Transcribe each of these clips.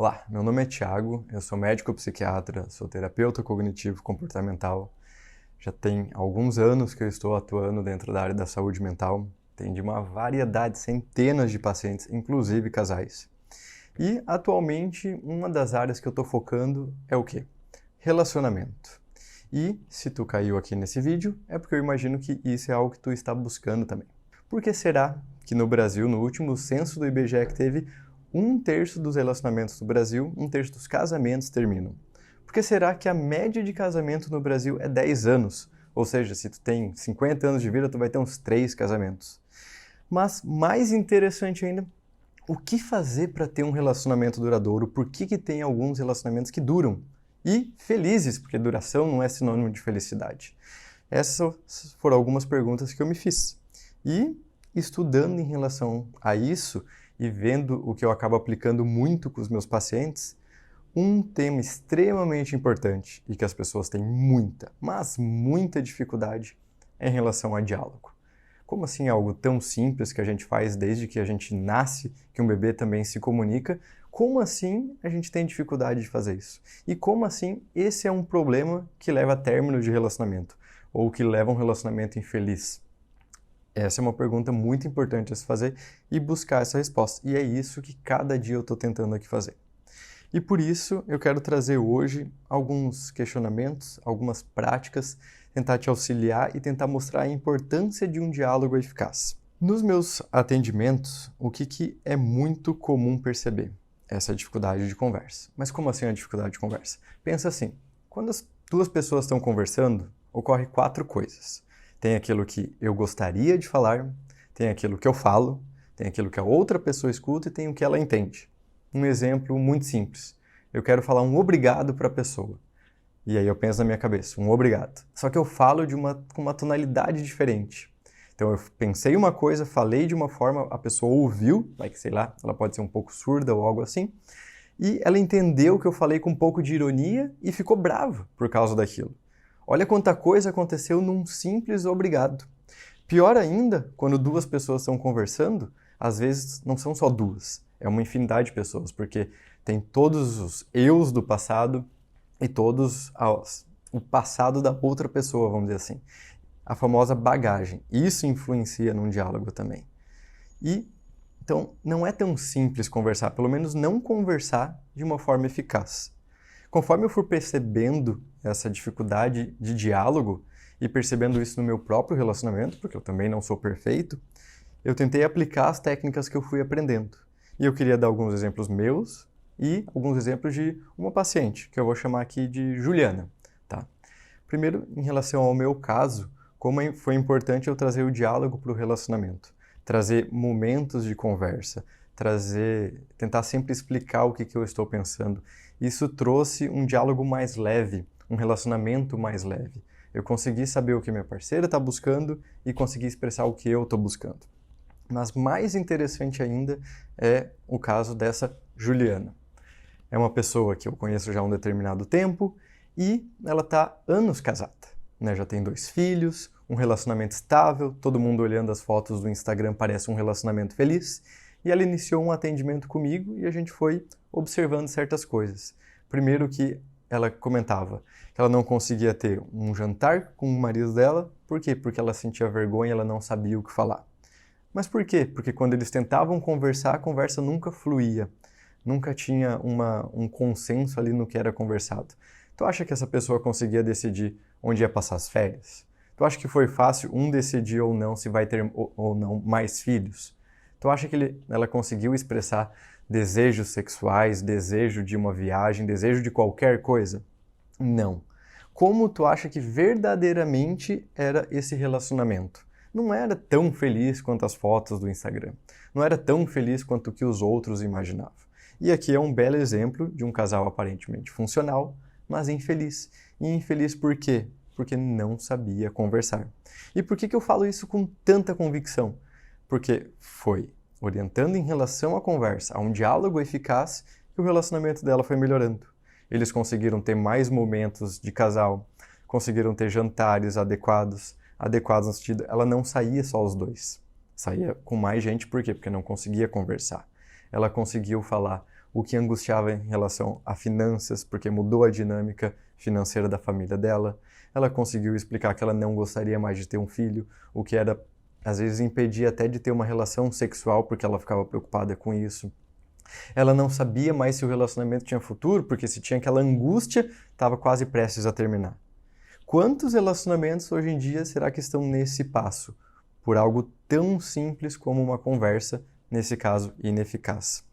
Olá, meu nome é Thiago, eu sou médico psiquiatra, sou terapeuta cognitivo comportamental. Já tem alguns anos que eu estou atuando dentro da área da saúde mental. Atendi uma variedade, centenas de pacientes, inclusive casais. E atualmente uma das áreas que eu estou focando é o quê? Relacionamento. E se tu caiu aqui nesse vídeo, é porque eu imagino que isso é algo que tu está buscando também. Por que será que no Brasil, no último censo do IBGE que teve, 1/3 dos relacionamentos do Brasil, 1/3 dos casamentos terminam? Por que será que a média de casamento no Brasil é 10 anos? Ou seja, se tu tem 50 anos de vida, tu vai ter uns 3 casamentos. Mas mais interessante ainda, o que fazer para ter um relacionamento duradouro? Por que tem alguns relacionamentos que duram? E felizes, porque duração não é sinônimo de felicidade. Essas foram algumas perguntas que eu me fiz. E estudando em relação a isso e vendo o que eu acabo aplicando muito com os meus pacientes, um tema extremamente importante e que as pessoas têm muita, mas muita dificuldade é em relação a diálogo. Como assim algo tão simples que a gente faz desde que a gente nasce, que um bebê também se comunica, como assim a gente tem dificuldade de fazer isso? E como assim esse é um problema que leva a término de relacionamento, ou que leva a um relacionamento infeliz? Essa é uma pergunta muito importante a se fazer e buscar essa resposta. E é isso que cada dia eu estou tentando aqui fazer. E por isso eu quero trazer hoje alguns questionamentos, algumas práticas, tentar te auxiliar e tentar mostrar a importância de um diálogo eficaz. Nos meus atendimentos, o que é muito comum perceber? Essa dificuldade de conversa. Mas como assim a dificuldade de conversa? Pensa assim, quando as duas pessoas estão conversando, ocorre 4 coisas. Tem aquilo que eu gostaria de falar, tem aquilo que eu falo, tem aquilo que a outra pessoa escuta e tem o que ela entende. Um exemplo muito simples. Eu quero falar um obrigado para a pessoa. E aí eu penso na minha cabeça, um obrigado. Só que eu falo com uma tonalidade diferente. Então eu pensei uma coisa, falei de uma forma, a pessoa ouviu, sei lá, ela pode ser um pouco surda ou algo assim, e ela entendeu que eu falei com um pouco de ironia e ficou brava por causa daquilo. Olha quanta coisa aconteceu num simples obrigado. Pior ainda, quando duas pessoas estão conversando, às vezes não são só duas, é uma infinidade de pessoas, porque tem todos os eus do passado e todos o passado da outra pessoa, vamos dizer assim. A famosa bagagem. Isso influencia num diálogo também. E, então, não é tão simples conversar, pelo menos não conversar de uma forma eficaz. Conforme eu for percebendo essa dificuldade de diálogo e percebendo isso no meu próprio relacionamento, porque eu também não sou perfeito, eu tentei aplicar as técnicas que eu fui aprendendo. E eu queria dar alguns exemplos meus e alguns exemplos de uma paciente, que eu vou chamar aqui de Juliana. Tá? Primeiro, em relação ao meu caso, como foi importante eu trazer o diálogo para o relacionamento, trazer momentos de conversa, tentar sempre explicar o que eu estou pensando. Isso trouxe um diálogo mais leve, um relacionamento mais leve. Eu consegui saber o que minha parceira está buscando e consegui expressar o que eu estou buscando. Mas mais interessante ainda é o caso dessa Juliana. É uma pessoa que eu conheço já há um determinado tempo e ela está anos casada. Já tem 2 filhos, um relacionamento estável, todo mundo olhando as fotos do Instagram parece um relacionamento feliz. E ela iniciou um atendimento comigo e a gente foi observando certas coisas. Primeiro que ela comentava que ela não conseguia ter um jantar com o marido dela. Por quê? Porque ela sentia vergonha e ela não sabia o que falar. Mas por quê? Porque quando eles tentavam conversar, a conversa nunca fluía. Nunca tinha um consenso ali no que era conversado. Tu acha que essa pessoa conseguia decidir onde ia passar as férias? Tu acha que foi fácil um decidir ou não se vai ter ou não mais filhos? Tu acha que ela conseguiu expressar desejos sexuais, desejo de uma viagem, desejo de qualquer coisa? Não. Como tu acha que verdadeiramente era esse relacionamento? Não era tão feliz quanto as fotos do Instagram. Não era tão feliz quanto o que os outros imaginavam. E aqui é um belo exemplo de um casal aparentemente funcional, mas infeliz. E infeliz por quê? Porque não sabia conversar. E por que eu falo isso com tanta convicção? Porque foi orientando em relação à conversa, a um diálogo eficaz, que o relacionamento dela foi melhorando. Eles conseguiram ter mais momentos de casal, conseguiram ter jantares adequados no sentido, ela não saía só os dois. Saía com mais gente, por quê? Porque não conseguia conversar. Ela conseguiu falar o que angustiava em relação a finanças, porque mudou a dinâmica financeira da família dela. Ela conseguiu explicar que ela não gostaria mais de ter um filho, o que era, às vezes, impedia até de ter uma relação sexual, porque ela ficava preocupada com isso. Ela não sabia mais se o relacionamento tinha futuro, porque se tinha aquela angústia, estava quase prestes a terminar. Quantos relacionamentos hoje em dia será que estão nesse passo? Por algo tão simples como uma conversa, nesse caso, ineficaz.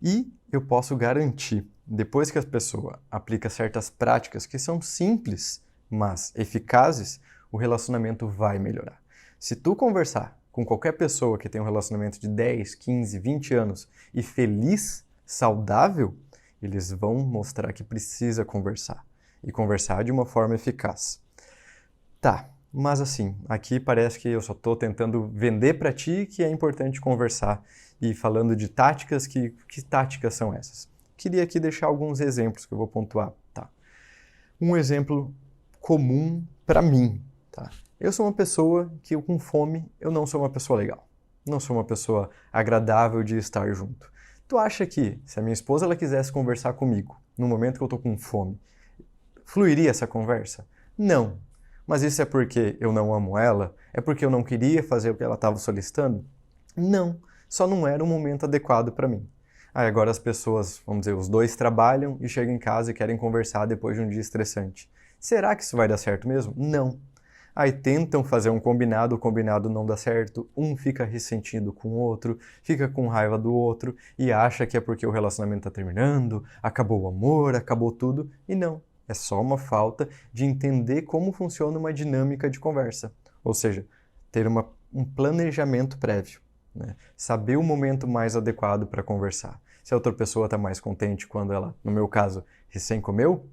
E eu posso garantir, depois que a pessoa aplica certas práticas que são simples, mas eficazes, o relacionamento vai melhorar. Se tu conversar com qualquer pessoa que tem um relacionamento de 10, 15, 20 anos e feliz, saudável, eles vão mostrar que precisa conversar. E conversar de uma forma eficaz. Tá, mas assim, aqui parece que eu só estou tentando vender para ti que é importante conversar. E falando de táticas, que táticas são essas? Queria aqui deixar alguns exemplos que eu vou pontuar. Tá? Um exemplo comum para mim. Tá? Eu sou uma pessoa que, com fome, eu não sou uma pessoa legal. Não sou uma pessoa agradável de estar junto. Tu acha que, se a minha esposa ela quisesse conversar comigo, no momento que eu estou com fome, fluiria essa conversa? Não. Mas isso é porque eu não amo ela? É porque eu não queria fazer o que ela estava solicitando? Não. Só não era o momento adequado para mim. Aí agora as pessoas, vamos dizer, os dois trabalham e chegam em casa e querem conversar depois de um dia estressante. Será que isso vai dar certo mesmo? Não. Aí tentam fazer um combinado, o combinado não dá certo, um fica ressentido com o outro, fica com raiva do outro e acha que é porque o relacionamento está terminando, acabou o amor, acabou tudo, e não. É só uma falta de entender como funciona uma dinâmica de conversa. Ou seja, ter um planejamento prévio. Né? Saber o momento mais adequado para conversar. Se a outra pessoa está mais contente quando ela, no meu caso, recém comeu,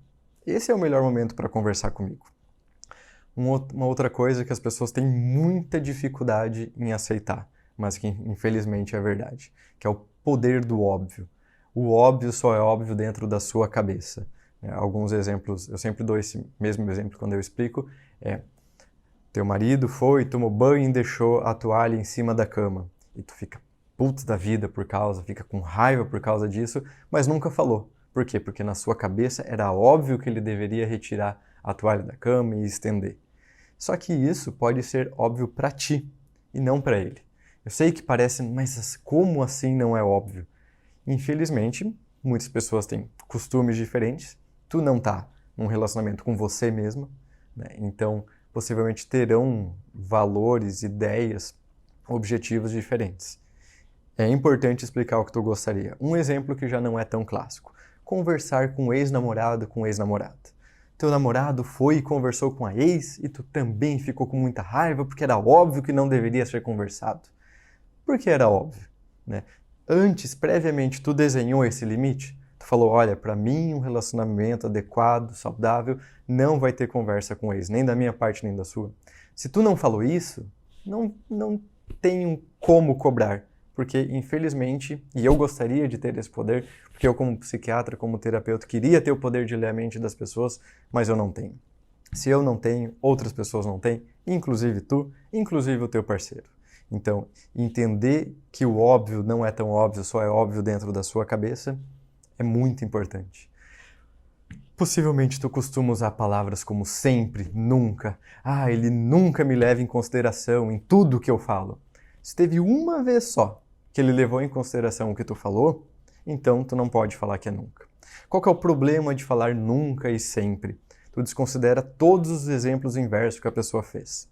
esse é o melhor momento para conversar comigo. Uma outra coisa que as pessoas têm muita dificuldade em aceitar, mas que infelizmente é verdade, que é o poder do óbvio. O óbvio só é óbvio dentro da sua cabeça. Alguns exemplos, eu sempre dou esse mesmo exemplo quando eu explico, teu marido foi, tomou banho e deixou a toalha em cima da cama. E tu fica puto da vida fica com raiva por causa disso, mas nunca falou. Por quê? Porque na sua cabeça era óbvio que ele deveria retirar a toalha da cama e estender. Só que isso pode ser óbvio para ti e não para ele. Eu sei que parece, mas como assim não é óbvio? Infelizmente, muitas pessoas têm costumes diferentes. Tu não tá num relacionamento com você mesma, né? Então possivelmente terão valores, ideias, objetivos diferentes. É importante explicar o que tu gostaria. Um exemplo que já não é tão clássico. Conversar com ex-namorado, com ex-namorada. Teu namorado foi e conversou com a ex e tu também ficou com muita raiva porque era óbvio que não deveria ser conversado. Por que era óbvio? Né? Antes, previamente, tu desenhou esse limite? Tu falou, olha, para mim um relacionamento adequado, saudável, não vai ter conversa com o ex, nem da minha parte, nem da sua. Se tu não falou isso, não tenho como cobrar, porque infelizmente, e eu gostaria de ter esse poder, porque eu como psiquiatra, como terapeuta, queria ter o poder de ler a mente das pessoas, mas eu não tenho. Se eu não tenho, outras pessoas não têm, inclusive tu, inclusive o teu parceiro. Então, entender que o óbvio não é tão óbvio, só é óbvio dentro da sua cabeça, é muito importante. Possivelmente tu costuma usar palavras como sempre, nunca. Ele nunca me leva em consideração em tudo que eu falo. Se teve uma vez só que ele levou em consideração o que tu falou, então tu não pode falar que é nunca. Qual que é o problema de falar nunca e sempre? Tu desconsidera todos os exemplos inversos que a pessoa fez.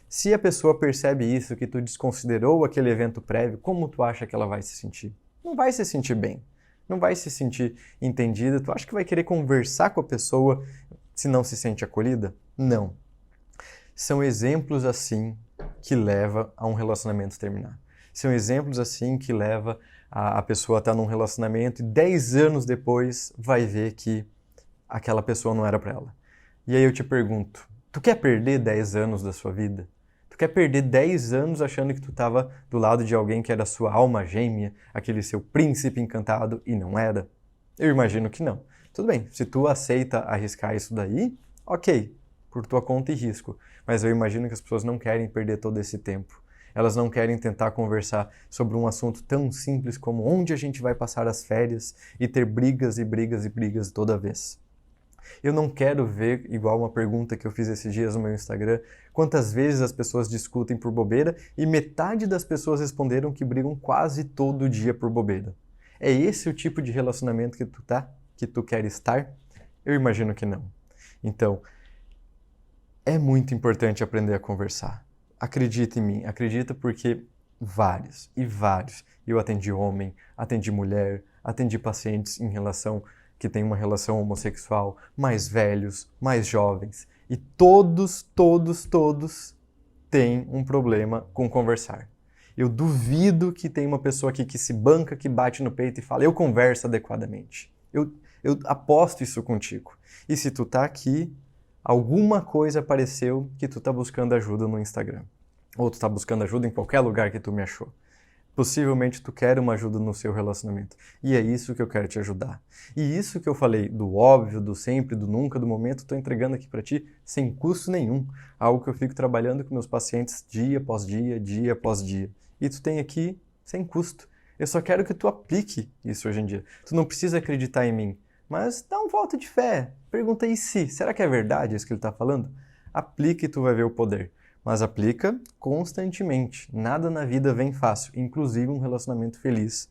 Se a pessoa percebe isso, que tu desconsiderou aquele evento prévio, como tu acha que ela vai se sentir? Não vai se sentir bem. Não vai se sentir entendida. Tu acha que vai querer conversar com a pessoa se não se sente acolhida? Não. São exemplos assim que levam a um relacionamento terminar. São exemplos assim que levam a pessoa a estar num relacionamento e 10 anos depois vai ver que aquela pessoa não era para ela. E aí eu te pergunto, tu quer perder 10 anos da sua vida? Tu quer perder 10 anos achando que tu estava do lado de alguém que era sua alma gêmea, aquele seu príncipe encantado, e não era? Eu imagino que não. Tudo bem, se tu aceita arriscar isso daí, ok, por tua conta e risco. Mas eu imagino que as pessoas não querem perder todo esse tempo. Elas não querem tentar conversar sobre um assunto tão simples como onde a gente vai passar as férias e ter brigas e brigas e brigas toda vez. Eu não quero ver, igual uma pergunta que eu fiz esses dias no meu Instagram, quantas vezes as pessoas discutem por bobeira e metade das pessoas responderam que brigam quase todo dia por bobeira. É esse o tipo de relacionamento que tu quer estar? Eu imagino que não. Então, é muito importante aprender a conversar. Acredita em mim, acredita porque vários. Eu atendi homem, atendi mulher, atendi pacientes que têm uma relação homossexual, mais velhos, mais jovens. E todos têm um problema com conversar. Eu duvido que tem uma pessoa aqui que se banca, que bate no peito e fala, eu converso adequadamente. Eu aposto isso contigo. E se tu tá aqui, alguma coisa apareceu que tu tá buscando ajuda no Instagram. Ou tu tá buscando ajuda em qualquer lugar que tu me achou. Possivelmente tu quer uma ajuda no seu relacionamento. E é isso que eu quero te ajudar. E isso que eu falei do óbvio, do sempre, do nunca, do momento, tô entregando aqui para ti sem custo nenhum. Algo que eu fico trabalhando com meus pacientes dia após dia, dia após dia. E tu tem aqui sem custo. Eu só quero que tu aplique isso hoje em dia. Tu não precisa acreditar em mim, mas dá um voto de fé. Pergunta aí se, será que é verdade isso que ele está falando? Aplica e tu vai ver o poder. Mas aplica constantemente. Nada na vida vem fácil, inclusive um relacionamento feliz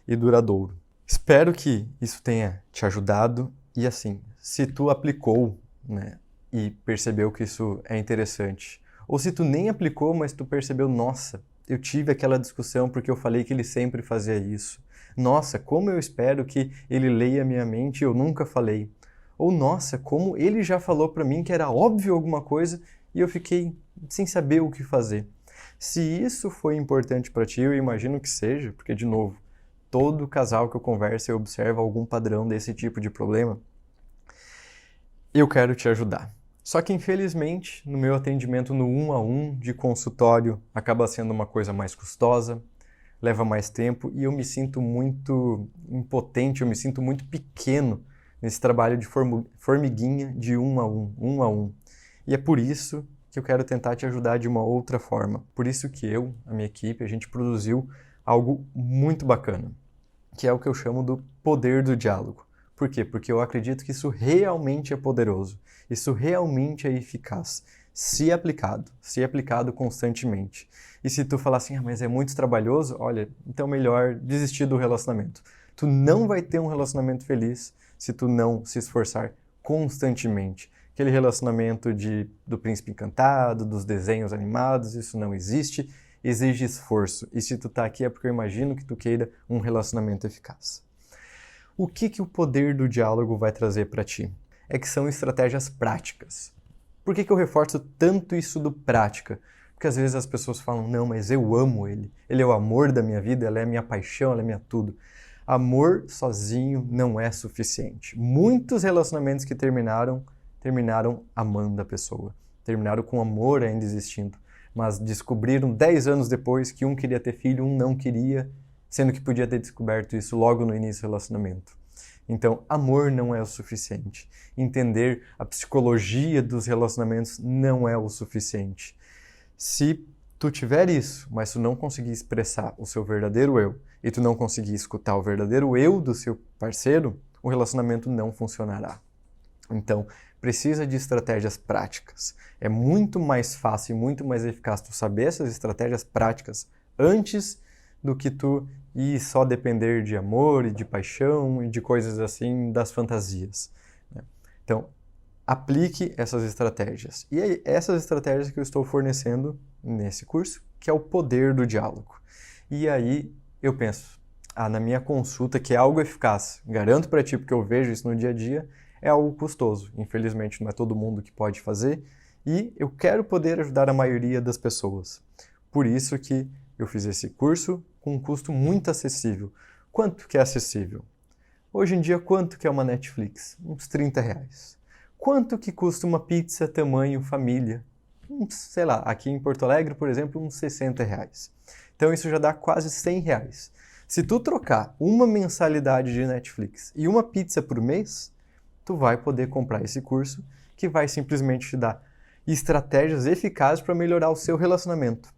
e duradouro. Espero que isso tenha te ajudado e assim, se tu aplicou, né, e percebeu que isso é interessante, ou se tu nem aplicou, mas tu percebeu, nossa, eu tive aquela discussão porque eu falei que ele sempre fazia isso. Nossa, como eu espero que ele leia minha mente e eu nunca falei. Ou nossa, como ele já falou para mim que era óbvio alguma coisa e eu fiquei sem saber o que fazer. Se isso foi importante para ti, eu imagino que seja, porque, de novo, todo casal que eu converso, eu observo algum padrão desse tipo de problema. Eu quero te ajudar. Só que, infelizmente, no meu atendimento no 1 a 1 de consultório, acaba sendo uma coisa mais custosa, leva mais tempo e eu me sinto muito impotente, eu me sinto muito pequeno nesse trabalho de formiguinha de 1 a 1. E é por isso que eu quero tentar te ajudar de uma outra forma. Por isso que eu, a minha equipe, a gente produziu algo muito bacana, que é o que eu chamo do poder do diálogo. Por quê? Porque eu acredito que isso realmente é poderoso, isso realmente é eficaz, se aplicado constantemente. E se tu falar assim, mas é muito trabalhoso, olha, então melhor desistir do relacionamento. Tu não vai ter um relacionamento feliz se tu não se esforçar constantemente. Aquele relacionamento do príncipe encantado, dos desenhos animados, isso não existe, exige esforço. E se tu tá aqui é porque eu imagino que tu queira um relacionamento eficaz. O que o poder do diálogo vai trazer para ti? É que são estratégias práticas. Por que eu reforço tanto isso do prática? Porque às vezes as pessoas falam, não, mas eu amo ele. Ele é o amor da minha vida, ela é a minha paixão, ela é minha tudo. Amor sozinho não é suficiente. Muitos relacionamentos que terminaram amando a pessoa. Terminaram com amor ainda existindo. Mas descobriram 10 anos depois que um queria ter filho, um não queria, sendo que podia ter descoberto isso logo no início do relacionamento. Então, amor não é o suficiente. Entender a psicologia dos relacionamentos não é o suficiente. Se tu tiver isso, mas tu não conseguir expressar o seu verdadeiro eu, e tu não conseguir escutar o verdadeiro eu do seu parceiro, o relacionamento não funcionará. Então, precisa de estratégias práticas. É muito mais fácil e muito mais eficaz tu saber essas estratégias práticas antes do que tu ir só depender de amor e de paixão e de coisas assim, das fantasias. Então, aplique essas estratégias. E é essas estratégias que eu estou fornecendo nesse curso, que é o poder do diálogo. E aí eu penso, na minha consulta, que é algo eficaz, garanto para ti, porque eu vejo isso no dia a dia, é algo custoso. Infelizmente, não é todo mundo que pode fazer e eu quero poder ajudar a maioria das pessoas. Por isso que eu fiz esse curso com um custo muito acessível. Quanto que é acessível? Hoje em dia, quanto que é uma Netflix? Uns R$30. Quanto que custa uma pizza tamanho família? Sei lá, aqui em Porto Alegre, por exemplo, uns R$60. Então isso já dá quase R$100. Se tu trocar uma mensalidade de Netflix e uma pizza por mês, tu vai poder comprar esse curso que vai simplesmente te dar estratégias eficazes para melhorar o seu relacionamento.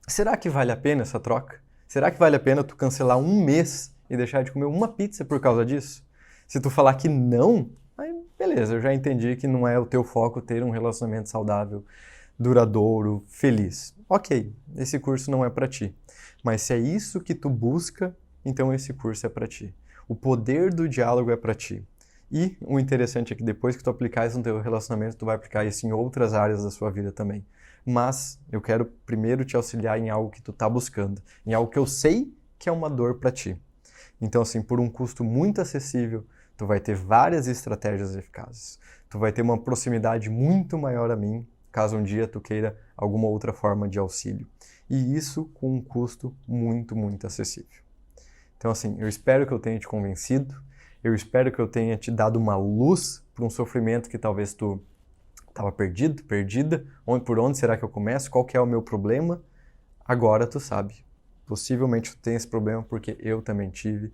será que vale a pena essa troca? Será que vale a pena tu cancelar um mês e deixar de comer uma pizza por causa disso? Se tu falar que não, aí beleza, eu já entendi que não é o teu foco ter um relacionamento saudável, duradouro, feliz. Ok, esse curso não é para ti. Mas se é isso que tu busca, então esse curso é para ti. O poder do diálogo é para ti. E o interessante é que depois que tu aplicar isso no teu relacionamento, tu vai aplicar isso em outras áreas da sua vida também. Mas eu quero primeiro te auxiliar em algo que tu tá buscando, em algo que eu sei que é uma dor para ti. Então, assim, por um custo muito acessível, tu vai ter várias estratégias eficazes. Tu vai ter uma proximidade muito maior a mim, caso um dia tu queira alguma outra forma de auxílio. E isso com um custo muito, muito acessível. Então, assim, eu espero que eu tenha te convencido, eu espero que eu tenha te dado uma luz para um sofrimento que talvez tu estava perdido, perdida. Por onde será que eu começo? Qual que é o meu problema? Agora tu sabe. Possivelmente tu tem esse problema porque eu também tive.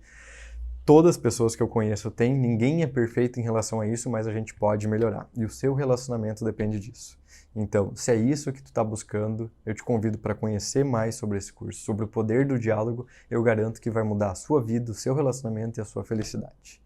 Todas as pessoas que eu conheço têm, ninguém é perfeito em relação a isso, mas a gente pode melhorar. E o seu relacionamento depende disso. Então, se é isso que tu está buscando, eu te convido para conhecer mais sobre esse curso, sobre o poder do diálogo. Eu garanto que vai mudar a sua vida, o seu relacionamento e a sua felicidade.